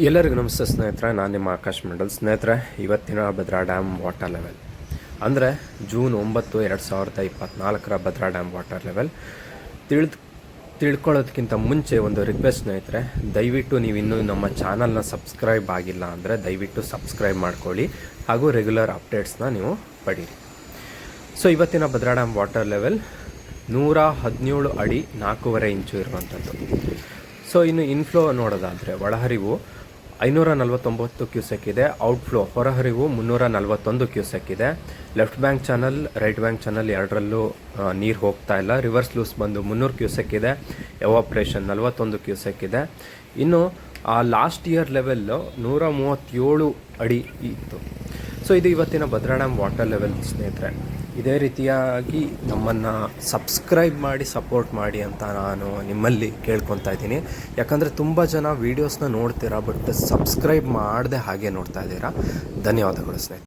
ಎಲ್ಲರಿಗೂ ನಮಸ್ತೆ ಸ್ನೇಹಿತರೆ, ನಾನು ನಿಮ್ಮ ಆಕಾಶ್ ಮಂಡಲ್. ಸ್ನೇಹಿತರೆ, ಇವತ್ತಿನ ಭದ್ರಾ ಡ್ಯಾಮ್ ವಾಟರ್ ಲೆವೆಲ್ ಅಂದರೆ June 9, 2024 Bhadra dam water level ತಿಳ್ಕೊಳ್ಳೋದಕ್ಕಿಂತ ಮುಂಚೆ ಒಂದು ರಿಕ್ವೆಸ್ಟ್ ಸ್ನೇಹಿತರೆ, ದಯವಿಟ್ಟು ನೀವು ಇನ್ನೂ ನಮ್ಮ ಚಾನಲ್ನ ಸಬ್ಸ್ಕ್ರೈಬ್ ಆಗಿಲ್ಲ ಅಂದರೆ ದಯವಿಟ್ಟು ಸಬ್ಸ್ಕ್ರೈಬ್ ಮಾಡ್ಕೊಳ್ಳಿ ಹಾಗೂ ರೆಗ್ಯುಲರ್ ಅಪ್ಡೇಟ್ಸ್ನ ನೀವು ಪಡೀರಿ. ಸೊ ಇವತ್ತಿನ ಭದ್ರಾ ಡ್ಯಾಮ್ ವಾಟರ್ ಲೆವೆಲ್ 117 ಅಡಿ 4.5 ಇಂಚು ಇರುವಂಥದ್ದು. ಸೊ ಇನ್ನು ಇನ್ಫ್ಲೋ ನೋಡೋದಾದರೆ ಒಳಹರಿವು 549 ಕ್ಯೂಸೆಕ್ ಇದೆ, ಔಟ್ಫ್ಲೋ ಹೊರಹರಿವು 341 ಕ್ಯೂಸೆಕ್ ಇದೆ. Left bank channel, right bank channel ಎರಡರಲ್ಲೂ ನೀರು ಹೋಗ್ತಾ ಇಲ್ಲ. ರಿವರ್ಸ್ ಲೂಸ್ ಬಂದು 300 ಕ್ಯೂಸೆಕ್ ಇದೆ, ಎವಾಪ್ರೇಷನ್ 41 ಕ್ಯೂಸೆಕ್ ಇದೆ. ಇನ್ನು ಆ ಲಾಸ್ಟ್ ಇಯರ್ ಲೆವೆಲ್ಲು 137 ಅಡಿ ಇತ್ತು. ಸೊ ಇದು ಇವತ್ತಿನ ಭದ್ರಾ ಡ್ಯಾಮ್ ವಾಟರ್ ಲೆವೆಲ್ ಸ್ನೇಹಿತರೆ. ಇದೇ ರೀತಿಯಾಗಿ ನಮ್ಮನ್ನು ಸಬ್ಸ್ಕ್ರೈಬ್ ಮಾಡಿ ಸಪೋರ್ಟ್ ಮಾಡಿ ಅಂತ ನಾನು ನಿಮ್ಮಲ್ಲಿ ಕೇಳ್ಕೊತಾ ಇದ್ದೀನಿ. ಯಾಕಂದರೆ ತುಂಬ ಜನ ವೀಡಿಯೋಸ್ನ ನೋಡ್ತೀರಾ, ಬಟ್ ಸಬ್ಸ್ಕ್ರೈಬ್ ಮಾಡದೆ ಹಾಗೆ ನೋಡ್ತಾ ಇದ್ದೀರಾ. ಧನ್ಯವಾದಗಳು ಸ್ನೇಹಿತರೆ.